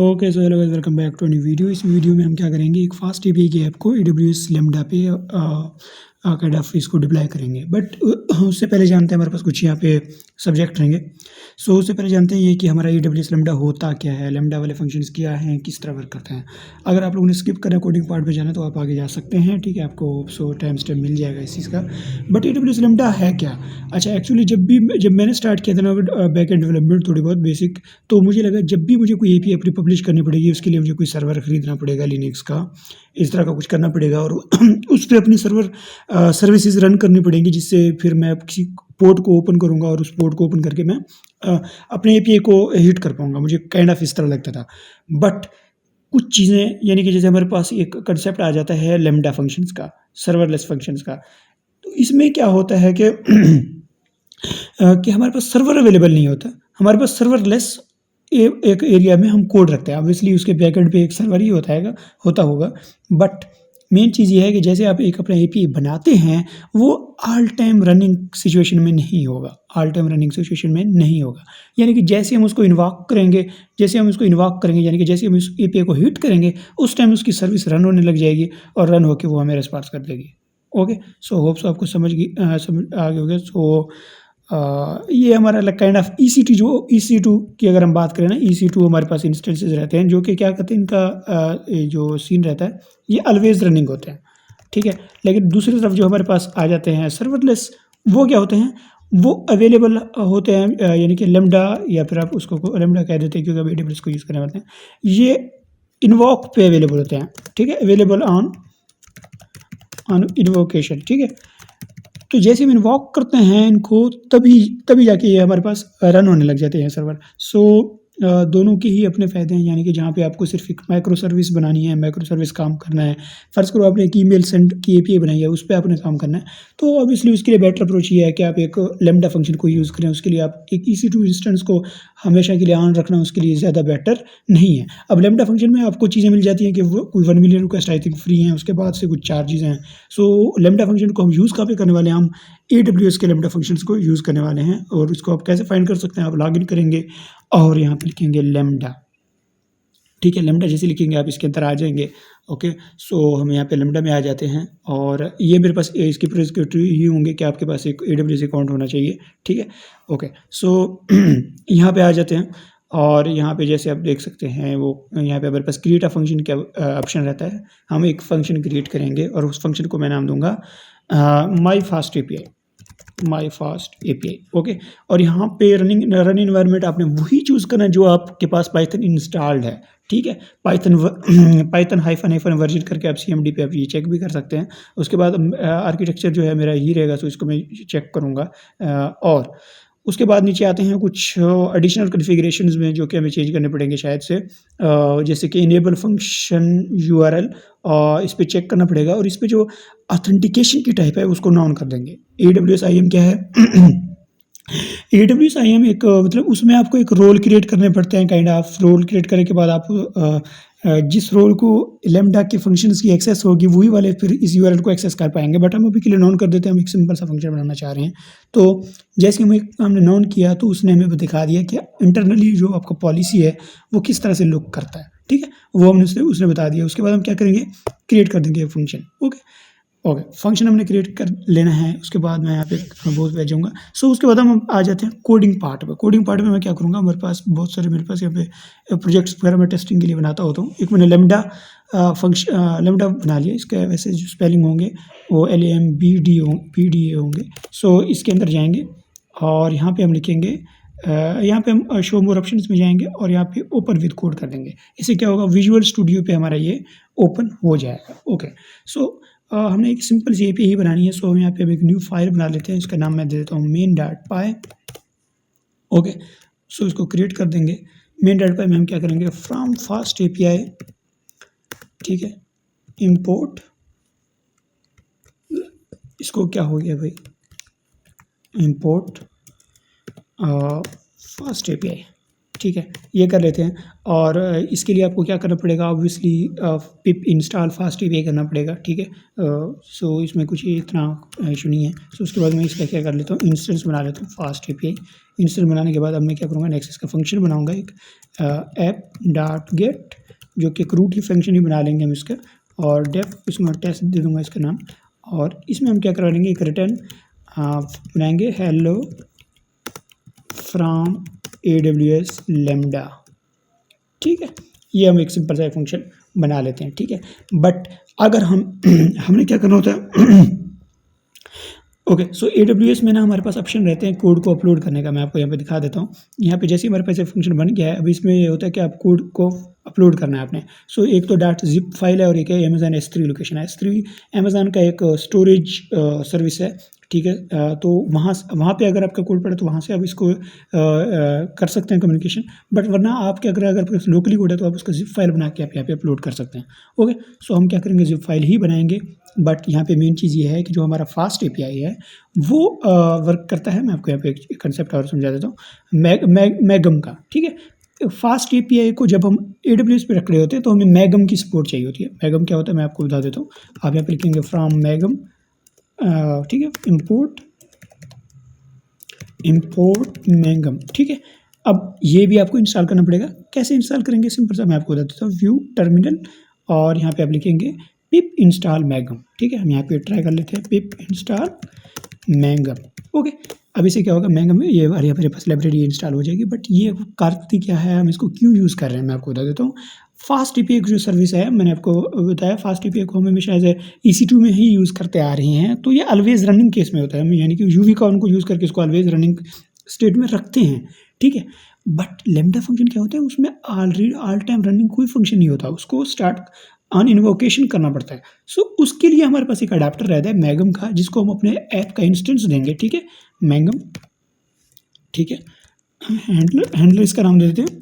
Okay so hello guys, welcome back to new video. इस video में हम क्या करेंगे, एक फास्ट एपीआई की ऐप को AWS लैम्बडा पे काइंड ऑफ इसको डिप्लॉय करेंगे। बट उससे पहले जानते हैं हमारे पास कुछ यहाँ पे सब्जेक्ट रहेंगे। सो उससे पहले जानते हैं ये कि हमारा AWS लैम्बडा होता क्या है, लैम्बडा वाले फंक्शंस क्या हैं, किस तरह वर्क करते हैं। अगर आप लोगों ने स्किप करा कोडिंग पार्ट पे जाना तो आप आगे जा सकते हैं, ठीक है। आपको सो टाइम स्टेप मिल जाएगा इस चीज़ का। बट AWS लैम्बडा है क्या? अच्छा, एक्चुअली जब मैंने स्टार्ट किया था ना बैक एंड डेवलपमेंट थोड़ी बहुत बेसिक, तो मुझे लगा जब भी मुझे कोई एपीआई अपनी पब्लिश करनी पड़ेगी उसके लिए मुझे कोई सर्वर खरीदना पड़ेगा लिनक्स का, इस तरह का कुछ करना पड़ेगा और उस पर अपनी सर्विसेज रन करनी पड़ेंगी, जिससे फिर मैं किसी पोर्ट को ओपन करूँगा और उस पोर्ट को ओपन करके मैं अपने एपीआई को हिट कर पाऊँगा। मुझे काइंड ऑफ इस तरह लगता था। बट कुछ चीज़ें, यानी कि जैसे हमारे पास एक कंसेप्ट आ जाता है लैम्बडा फंक्शंस का, सर्वरलेस फंक्शंस का। तो इसमें क्या होता है कि कि हमारे पास सर्वर अवेलेबल नहीं होता, हमारे पास सर्वरलेस एक एरिया में हम कोड रखते हैं। ऑब्वियसली उसके बैकएंड पे एक सर्वर ही होता होगा। बट मेन चीज़ ये है कि जैसे आप एक अपना एपीआई बनाते हैं, वो ऑल टाइम रनिंग सिचुएशन में नहीं होगा, ऑल टाइम रनिंग सिचुएशन में नहीं होगा। यानी कि जैसे हम उसको इन्वॉक करेंगे, यानी कि जैसे हम उस एपीआई को हिट करेंगे, उस टाइम उसकी सर्विस रन होने लग जाएगी और रन होकर वो हमें रिस्पॉन्स कर देगी। ओके, सो होप सो आपको समझ आ गया होगा। सो ये हमारा काइंड ऑफ EC2 की अगर हम बात करें ना, EC2 हमारे पास इंस्टेंसेस रहते हैं जो कि क्या कहते हैं, इनका ये जो सीन रहता है ये ऑलवेज रनिंग होते हैं, ठीक है। लेकिन दूसरी तरफ जो हमारे पास आ जाते हैं सर्वरलेस, वो क्या होते हैं, वो अवेलेबल होते हैं, यानी कि लैम्बडा, या फिर आप उसको लैम्बडा कह देते हैं क्योंकि अब AWS को यूज़ करने वाले हैं। ये इन्वॉक पे अवेलेबल होते हैं, ठीक है, अवेलेबल ऑन इन्वोकेशन, ठीक है। तो जैसे हम इन्वॉक करते हैं इनको, तभी तभी जाके ये हमारे पास रन होने लग जाते हैं सर्वर। सो दोनों के ही अपने फ़ायदे हैं, यानी कि जहाँ पे आपको सिर्फ एक माइक्रो सर्विस बनानी है, माइक्रो सर्विस काम करना है। फ़र्ज़ करो आपने एक ईमेल सेंड की एपीआई बनाई है, उस पे आपने काम करना है, तो ऑब्वियसली उसके लिए बेटर अप्रोच ये है कि आप एक लैम्बडा फंक्शन को यूज़ करें। उसके लिए आप एक EC2 इंस्टेंस को हमेशा के लिए ऑन रखना उसके लिए ज़्यादा बेटर नहीं है। अब लैम्बडा फंक्शन में आपको चीज़ें मिल जाती हैं कि वो कोई 1 million request I think free हैं, उसके बाद से कुछ चार्जेज़ हैं। सो लैम्बडा फंक्शन को हम यूज़ कहाँ पे करने वाले हैं, हम AWS के लैम्बडा फंक्शंस को यूज़ करने वाले हैं। और इसको आप कैसे फाइंड कर सकते हैं, आप लॉगिन करेंगे और यहाँ पे लिखेंगे लैम्बडा, ठीक है। लैम्बडा जैसे लिखेंगे आप इसके अंदर आ जाएंगे। ओके, सो हम यहाँ पे लैम्बडा में आ जाते हैं और ये मेरे पास इसकी प्रिस्क्रिप्टिव ये होंगे कि आपके पास एक AWS अकाउंट होना चाहिए, ठीक है। ओके, सो यहाँ पे आ जाते हैं और यहाँ पे जैसे आप देख सकते हैं, वो यहाँ पे हमारे पास क्रिएट अ फंक्शन का ऑप्शन रहता है। हम एक फंक्शन क्रिएट करेंगे और उस फंक्शन को मैं नाम दूंगा माई फास्ट एपीआई, ओके। और यहाँ पे रन इन्वायरमेंट आपने वही चूज़ करना है जो आपके पास पाइथन इंस्टॉल्ड है, ठीक है। पाइथन हाइफन वर्जन करके आप CMD पे आप ये चेक भी कर सकते हैं। उसके बाद आर्किटेक्चर जो है मेरा ये रहेगा, तो इसको मैं चेक करूँगा। और उसके बाद नीचे आते हैं कुछ एडिशनल कॉन्फ़िगरेशंस में जो कि हमें चेंज करने पड़ेंगे शायद से, जैसे कि इनेबल फंक्शन URL, इस पे चेक करना पड़ेगा और इस पे जो ऑथेंटिकेशन की टाइप है उसको नॉन कर देंगे। AWS IAM क्या है? AWS IAM एक मतलब उसमें आपको एक रोल क्रिएट करने पड़ते हैं, काइंड ऑफ रोल क्रिएट करने के बाद आप जिस रोल को लैम्बडा के फंक्शंस की एक्सेस होगी वही वाले फिर इस URL को एक्सेस कर पाएंगे। बट हम अभी के लिए नॉन कर देते हैं, हम एक सिंपल सा फंक्शन बनाना चाह रहे हैं। तो जैसे हमने नॉन किया तो उसने हमें दिखा दिया कि इंटरनली जो आपका पॉलिसी है वो किस तरह से लुक करता है, ठीक है। वो हमने उसने बता दिया। उसके बाद हम क्या करेंगे, क्रिएट कर देंगे फंक्शन, ओके। फंक्शन हमने क्रिएट कर लेना है। उसके बाद मैं यहाँ पे बहुत पे जाऊँगा। सो उसके बाद हम आ जाते हैं कोडिंग पार्ट पे। कोडिंग पार्ट में मैं क्या करूँगा, मेरे पास बहुत सारे यहाँ पे प्रोजेक्ट्स वगैरह मैं टेस्टिंग के लिए बनाता होता हूँ। एक मैंने लैम्बडा लैम्बडा बना लिया। इसके वैसे जो स्पेलिंग होंगे वो LAMBDA होंगे। सो इसके अंदर जाएंगे और यहाँ पे हम लिखेंगे, यहाँ पे हम शो मोर ऑप्शंस में जाएंगे और यहाँ पे ओपन विद कोड कर देंगे। इससे क्या होगा, विजुअल स्टूडियो पे हमारा ये ओपन हो जाएगा, ओके। सो हमने एक सिंपल सी API ही बनानी है। सो हम यहाँ पे एक न्यू फाइल बना लेते हैं। इसका नाम मैं दे देता हूँ main.py, ओके। सो इसको क्रिएट कर देंगे। main.py में हम क्या करेंगे, फ्रॉम फास्ट API, ठीक है, इंपोर्ट, इसको क्या हो गया भाई, इंपोर्ट फास्ट API, ठीक है, ये कर लेते हैं। और इसके लिए आपको क्या करना पड़ेगा, ऑब्वियसली पिप इंस्टॉल फास्ट एपीआई करना पड़ेगा, ठीक है। सो इसमें कुछ इतना इशू नहीं है। सो उसके बाद मैं इसका क्या कर लेता हूँ, इंस्टेंस बना लेता हूँ फास्ट एपीआई। इंस्टेंस बनाने के बाद अब मैं क्या करूँगा, नेक्स्ट इसका फंक्शन बनाऊँगा एक ऐप डॉट गेट, जो कि एक रूट ही फंक्शन ही बना लेंगे हम इसका, और डेफ इसमें टेस्ट दे दूँगा इसका नाम। और इसमें हम क्या करवा लेंगे, एक रिटर्न बनाएंगे हेलो फ्रॉम AWS लैम्डा, ठीक है। ये हम एक सिंपल सा फंक्शन बना लेते हैं, ठीक है। बट अगर हम हमने क्या करना होता है ओके, सो AWS में ना हमारे पास ऑप्शन रहते हैं कोड को अपलोड करने का। मैं आपको यहाँ पे दिखा देता हूँ। यहाँ पे जैसे ही हमारे पास एक फंक्शन बन गया है, अब इसमें ये होता है कि आप कोड को अपलोड करना है आपने। सो एक तो डॉट जिप फाइल है और एक है अमेजन S3 लोकेशन है। S3 अमेजन का एक स्टोरेज सर्विस है, ठीक है। तो वहाँ पे अगर आपका कोड पड़े तो वहाँ से आप इसको कर सकते हैं कम्युनिकेशन। बट वरना आपके अगर लोकली कोड है तो आप उसका जिप फाइल बना के आप यहाँ पे अपलोड कर सकते हैं। ओके, सो हम क्या करेंगे, जिप फाइल ही बनाएंगे। बट यहाँ पे मेन चीज़ ये है कि जो हमारा फास्ट एपीआई है वो वर्क करता है। मैं आपको यहाँ पे एक कंसेप्ट और समझा देता हूँ, मैगम का, ठीक है। फास्ट एपीआई को जब हम AWS पे रख रहे होते हैं तो हमें मैगम की सपोर्ट चाहिए होती है। मैगम क्या होता है मैं आपको बता देता हूँ। आप यहाँ पे लिखेंगे फ्रॉम मैगम, ठीक है, इंपोर्ट मैगम, ठीक है। अब ये भी आपको इंस्टॉल करना पड़ेगा। कैसे इंस्टॉल करेंगे, सिंपल सा मैं आपको बता देता हूँ। व्यू टर्मिनल और यहाँ पे आप लिखेंगे पिप इंस्टॉल मैगम, ठीक है। हम यहाँ पे ट्राई कर लेते हैं पिप इंस्टॉल मैगम। ओके, अब इसे क्या होगा, मैगम में ये हमारे पास लाइब्रेरी इंस्टॉल हो जाएगी। बट ये करती क्या है, हम इसको क्यों यूज़ कर रहे हैं मैं आपको बता देता हूँ। फास्ट एपीआई जो सर्विस है, मैंने आपको बताया फास्ट एपीआई को हम हमेशा एज EC2 में ही यूज़ करते आ रहे हैं। तो ये ऑलवेज रनिंग केस में होता है, यानी कि यूवी का उनको यूज़ करके इसको ऑलवेज रनिंग स्टेट में रखते हैं, ठीक है। बट लैम्डा फंक्शन क्या होता है, उसमें ऑलरेडी ऑल टाइम रनिंग कोई फंक्शन नहीं होता, उसको स्टार्ट ऑन इन्वोकेशन करना पड़ता है। सो उसके लिए हमारे पास एक अडाप्टर रहता है मैगम का, जिसको हम अपने ऐप का इंस्टेंस देंगे, ठीक है, मैगम, ठीक है। हैंडलर इसका नाम दे देते हैं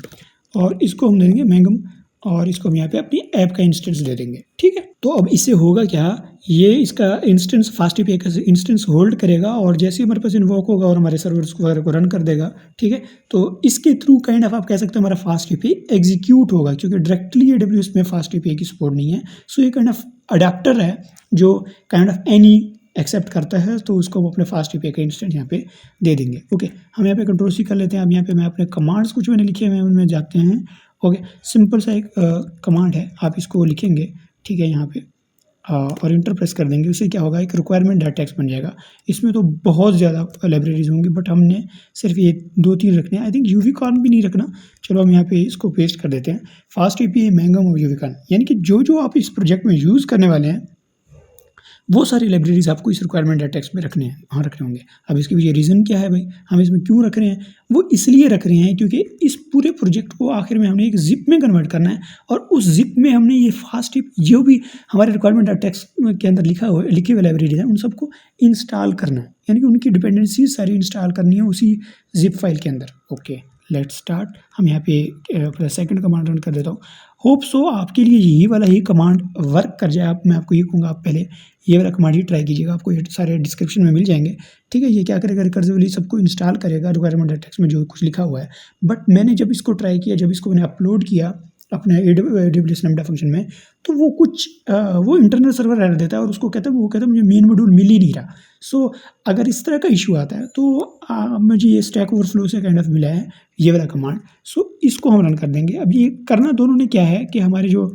और इसको हम देंगे मैगम, और इसको हम यहाँ पे अपनी ऐप का इंस्टेंस दे देंगे, ठीक है। तो अब इससे होगा क्या, ये इसका इंस्टेंस फास्ट एपीआई का इंस्टेंस होल्ड करेगा और जैसे ही हमारे पास इन्वोक होगा और हमारे सर्वर्स वगैरह को रन कर देगा, ठीक है। तो इसके थ्रू काइंड ऑफ आप कह सकते हैं हमारा फास्ट एपीआई एग्जीक्यूट होगा, क्योंकि डायरेक्टली AWS में फास्ट एपीआई की सपोर्ट नहीं है। सो ये काइंड ऑफ अडाप्टर है जो काइंड ऑफ एनी एक्सेप्ट करता है, तो उसको हम अपने फास्ट एपीआई का इंस्टेंस यहाँ पे दे देंगे। ओके, हम यहाँ पे Ctrl+C कर लेते हैं। अब यहाँ पे मैं अपने कमांड्स कुछ मैंने लिखे हुए हैं, उनमें जाते हैं। ओके, सिंपल सा एक कमांड है, आप इसको लिखेंगे, ठीक है, यहाँ पे और इंटर प्रेस कर देंगे। उससे क्या होगा, एक रिक्वायरमेंट डॉट टेक्स्ट बन जाएगा। इसमें तो बहुत ज़्यादा लाइब्रेरीज होंगी, बट हमने सिर्फ ये 2-3 रखने हैं। आई थिंक यूविकॉर्न भी नहीं रखना। चलो हम यहाँ पे इसको पेस्ट कर देते हैं, फास्ट एपीआई मैगम और यूविकॉर्न, यानी कि जो आप इस प्रोजेक्ट में यूज़ करने वाले हैं वो सारी लाइब्रेरीज आपको इस रिक्वायरमेंट डॉट टेक्स्ट में रखने हैं, हाँ रखने होंगे। अब इसके पीछे रीज़न क्या है भाई, हम इसमें क्यों रख रहे हैं, वो इसलिए रख रहे हैं क्योंकि इस पूरे प्रोजेक्ट को आखिर में हमने एक जिप में कन्वर्ट करना है, और उस जिप में हमने ये फास्ट टिप जो भी हमारे रिक्वायरमेंट डॉट टेक्स्ट के अंदर लिखी हुई लाइब्रेरीज हैं उन सबको इंस्टॉल करना है, यानी कि उनकी डिपेंडेंसी सारी इंस्टॉल करनी है उसी जिप फाइल के अंदर। Okay, let's start. हम यहाँ पे सेकंड कमांड रन कर देता हूँ। होप सो आपके लिए यही वाला ही कमांड वर्क कर जाए। मैं आपको ये कहूँगा, आप पहले ये वाला कमांड ही ट्राई कीजिएगा, आपको ये सारे डिस्क्रिप्शन में मिल जाएंगे, ठीक है। ये क्या करेगा, रिकर्सिवली सबको इंस्टॉल करेगा रिक्वायरमेंट डॉट टेक्स्ट में जो कुछ लिखा हुआ है। बट मैंने जब इसको ट्राई किया, जब इसको मैंने अपलोड किया अपने AWS लैम्डा फंक्शन में, तो वो कुछ वो इंटरनल सर्वर एरर देता है और उसको कहता है मुझे मेन मॉड्यूल मिल ही नहीं रहा। सो अगर इस तरह का इशू आता है तो मुझे ये स्टैक ओवरफ्लो से काइंड ऑफ मिला है ये वाला कमांड। सो इसको हम रन कर देंगे। अब ये करना दोनों ने क्या है कि हमारे जो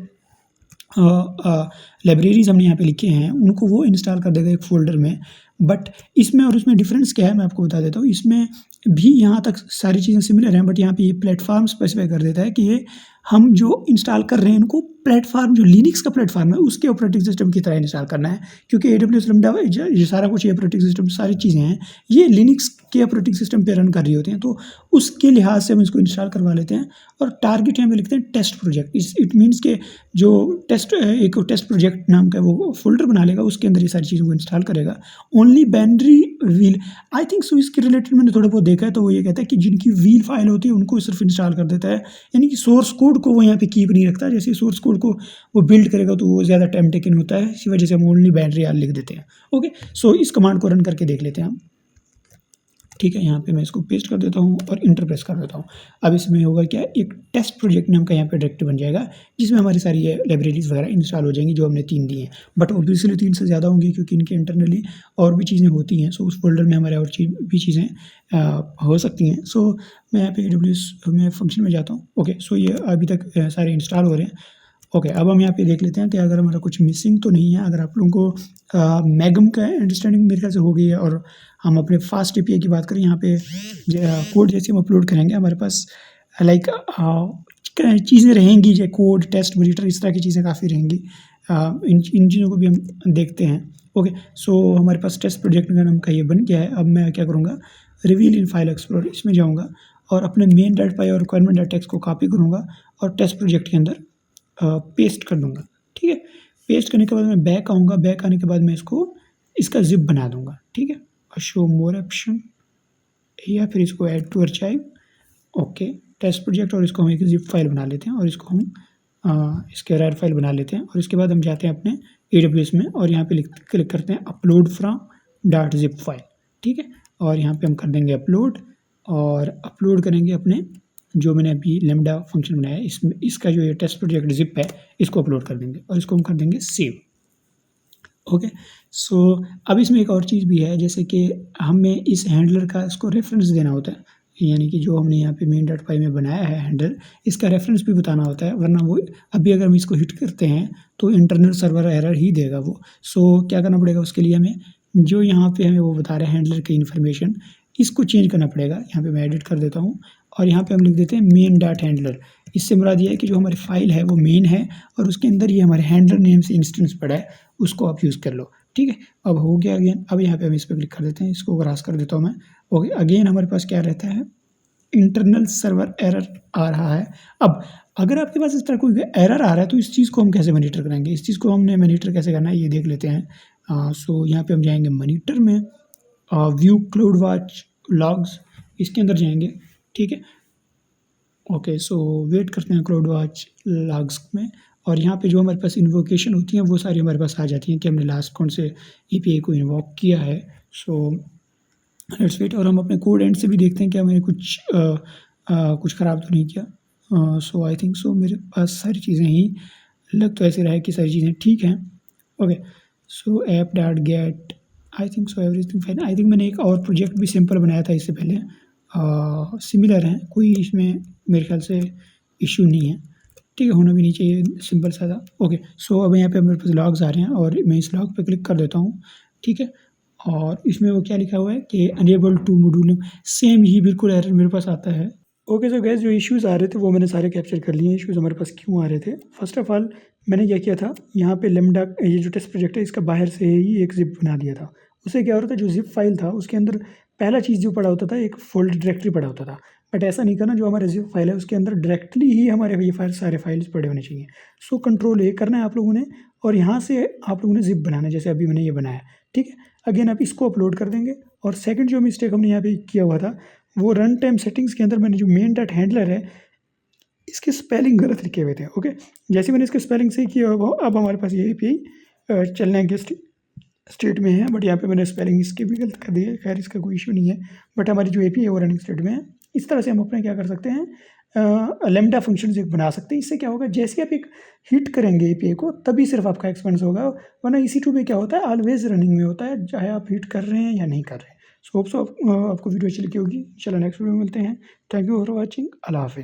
लाइब्रेरीज हमने यहाँ पे लिखे हैं उनको वो इंस्टॉल कर देगा एक फ़ोल्डर में। बट इसमें और उसमें डिफरेंस क्या है मैं आपको बता देता हूँ। इसमें भी यहाँ तक सारी चीज़ें सिमिलर हैं, बट यहाँ पे ये प्लेटफॉर्म स्पेसिफाई कर देता है कि ये हम जो इंस्टॉल कर रहे हैं उनको प्लेटफॉर्म जो लिनक्स का प्लेटफॉर्म है उसके ऑपरेटिंग सिस्टम की तरह इंस्टॉल करना है, क्योंकि AWS लैम्डा ये सारा कुछ ऑपरेटिंग सिस्टम सारी चीज़ें हैं ये लिनक्स के ऑपरेटिंग सिस्टम पे रन कर रही होती हैं। तो उसके लिहाज से हम इसको इंस्टॉल करवा लेते हैं और टारगेट यहाँ पे लिखते हैं टेस्ट प्रोजेक्ट। इट मीन्स के जो एक टेस्ट प्रोजेक्ट नाम का वो फोल्डर बना लेगा, उसके अंदर ये सारी चीज़ों को इंस्टॉल करेगा। Only binary wheel, I think so इसके रिलेटेड मैंने थोड़ा बहुत देखा है, तो वो ये कहता है कि जिनकी व्हील फाइल होती है उनको सिर्फ इंस्टॉल कर देता है, यानी कि सोर्स कोड को वो यहाँ पे कीप नहीं रखता। जैसे सोर्स कोड को वो बिल्ड करेगा तो वो ज़्यादा टाइम टेकन होता है, इसी वजह से हम ओनली बाइनरी आर लिख देते हैं। ओके, सो इस कमांड को रन करके देख लेते हैं हम। ठीक है, यहाँ पे मैं इसको पेस्ट कर देता हूँ और इंटर प्रेस कर देता हूँ। अब इसमें होगा क्या, एक टेस्ट प्रोजेक्ट नाम का यहाँ पे डायरेक्टरी बन जाएगा, जिसमें हमारी सारी ये लाइब्रेरीज़ वगैरह इंस्टॉल हो जाएंगी जो हमने 3 दी हैं। बट ऑब्वियसली 3 से ज़्यादा होंगी क्योंकि इनके इंटरनली और भी चीज़ें होती हैं। सो उस फ़ोल्डर में हमारे और भी चीज़ें हो सकती हैं। सो मैं यहाँ पे AWS में फंक्शन में जाता हूँ। ओके, सो ये अभी तक सारे इंस्टॉल हो रहे हैं। ओके, अब हम यहाँ पे देख लेते हैं कि अगर हमारा कुछ मिसिंग तो नहीं है। अगर आप लोगों को मैगम का अंडरस्टैंडिंग मेरे ख्याल से हो गई है और हम अपने फास्ट एपीआई की बात करें, यहाँ पे कोड जैसे हम अपलोड करेंगे हमारे पास लाइक चीज़ें रहेंगी, जो कोड टेस्ट मॉनिटर इस तरह की चीज़ें काफ़ी रहेंगी। इन चीज़ों को भी हम देखते हैं। ओके, सो हमारे पास टेस्ट प्रोजेक्ट का नाम का ये बन गया है। अब मैं क्या करूँगा, रिवील इन फाइल एक्सप्लोरर इसमें जाऊँगा और अपने मेन डॉट पाई और रिक्वायरमेंट डॉट टेक्स्ट को कॉपी करूँगा और टेस्ट प्रोजेक्ट के अंदर पेस्ट कर दूँगा। ठीक है, पेस्ट करने के बाद मैं बैक आऊँगा। बैक आने के बाद मैं इसका ज़िप बना दूँगा। ठीक है, और शो मोर ऑप्शन या फिर इसको add to archive. Okay, test project, और इसको हम एक ज़िप फाइल बना लेते हैं और इसको हम इसके रैर फाइल बना लेते हैं। और इसके बाद हम जाते हैं अपने AWS में और यहाँ पे क्लिक करते हैं upload from dot zip file. ठीक है, और यहाँ पे हम कर देंगे अपलोड और अपलोड करेंगे अपने जो मैंने अभी लैम्डा फंक्शन बनाया है, इसमें इसका जो ये टेस्ट प्रोजेक्ट ज़िप है इसको अपलोड कर देंगे और इसको हम कर देंगे सेव। ओके, सो अब इसमें एक और चीज़ भी है, जैसे कि हमें इस हैंडलर का इसको रेफरेंस देना होता है, यानी कि जो हमने यहाँ पे मेन डॉट पाई में बनाया है हैंडल, इसका रेफरेंस भी बताना होता है, वरना वो अभी अगर हम इसको हिट करते हैं तो इंटरनल सर्वर एरर ही देगा वो। सो क्या करना पड़ेगा उसके लिए, हमें जो यहाँ पे हमें वो बता रहे हैं हैंडलर की इन्फॉर्मेशन, इसको चेंज करना पड़ेगा। यहाँ पे मैं एडिट कर देता हूँ और यहाँ पे हम लिख देते हैं मेन डॉट हैंडलर। इससे मुराद ये है कि जो हमारी फाइल है वो मेन है और उसके अंदर ये हमारे हैंडलर नेम से इंस्टेंस पड़ा है, उसको आप यूज़ कर लो। ठीक है, अब हो गया अगेन। अब यहाँ पे हम इस पर क्लिक कर देते हैं, इसको क्रॉस कर देता हूँ मैं। ओके, अगेन हमारे पास क्या रहता है, इंटरनल सर्वर एरर आ रहा है। अब अगर आपके पास इस तरह कोई एरर आ रहा है तो इस चीज़ को हम कैसे मॉनिटर करेंगे, इस चीज़ को हमने मॉनिटर कैसे करना है ये देख लेते हैं। सो यहाँ पे हम जाएंगे मॉनिटर में, व्यू क्लाउड वॉच लॉग्स, इसके अंदर जाएंगे। ठीक है, ओके, सो वेट करते हैं क्लाउड वॉच लॉग्स में और यहाँ पे जो हमारे पास इन्वोकेशन होती हैं वो सारी हमारे पास आ जाती हैं कि हमने लास्ट कौन से API को इन्वोक किया है। सो लेट्स वेट, और हम अपने कोड एंड से भी देखते हैं कि हमने कुछ ख़राब तो नहीं किया। सो आई थिंक सो मेरे पास सारी चीज़ें ही लग तो ऐसे रहा है कि सारी चीज़ें ठीक हैं। Okay, so app dot gate, I think so everything fine. I think मैंने एक और प्रोजेक्ट भी सिंपल बनाया था इससे पहले, सिमिलर हैं, कोई इसमें मेरे ख्याल से इशू नहीं है। ठीक है, होना भी नहीं चाहिए, सिंपल सा था। ओके, सो अब यहाँ पे मेरे पास लॉग्स आ रहे हैं और मैं इस लॉग पे क्लिक कर देता हूँ। ठीक है, और इसमें वो क्या लिखा हुआ है कि अनेबल टू मॉड्यूल, सेम ही बिल्कुल एरर मेरे पास आता है। ओके, सो गैस जो इश्यूज़ आ रहे थे वो मैंने सारे कैप्चर कर लिए। इश्यूज़ हमारे पास क्यों आ रहे थे, फर्स्ट ऑफ ऑल मैंने क्या किया था, यहाँ पे लैम्डा ये जो टेस्ट प्रोजेक्ट है इसका बाहर से ही एक ज़िप बना दिया था। उससे क्या हो रहा था, जो ज़िप फाइल था उसके अंदर पहला चीज़ जो पड़ा होता था एक फोल्डर डायरेक्टरी पड़ा होता था। बट ऐसा नहीं करना, जो हमारे ज़िप फाइल है उसके अंदर डायरेक्टली ही हमारे ये फाइल सारे फाइल्स पड़े होने चाहिए। सो कंट्रोल A करना है आप लोगों ने और यहाँ से आप लोगों ने ज़िप बनाना है, जैसे अभी मैंने ये बनाया। ठीक है, अगेन आप इसको अपलोड कर देंगे। और सेकंड जो मिस्टेक हमने यहाँ पे किया हुआ था, वो रन टाइम सेटिंग्स के अंदर मैंने जो मेन डॉट हैंडलर है इसके स्पेलिंग गलत लिखे हुए थे। ओके, जैसे मैंने इसके स्पेलिंग सही किया अब हमारे पास ये API चलने के स्टेट में है। बट यहाँ पे मैंने स्पेलिंग इसके भी गलत कर दी है, खैर इसका कोई इशू नहीं है। बट हमारी जो API है वो रनिंग स्टेट में है। इस तरह से हम अपने क्या कर सकते हैं, लैम्डा फंक्शन एक बना सकते हैं। इससे क्या होगा, जैसे आप एक हिट करेंगे API को तभी सिर्फ आपका एक्सपेंस होगा, वरना EC2 में क्या होता है, ऑलवेज रनिंग में होता है, चाहे आप हिट कर रहे हैं या नहीं कर रहे हैं। सो होप सो आपको वीडियो अच्छी लगी होगी। चलो नेक्स्ट वीडियो में मिलते हैं। Thank you for watching. अल्लाह हाफिज़।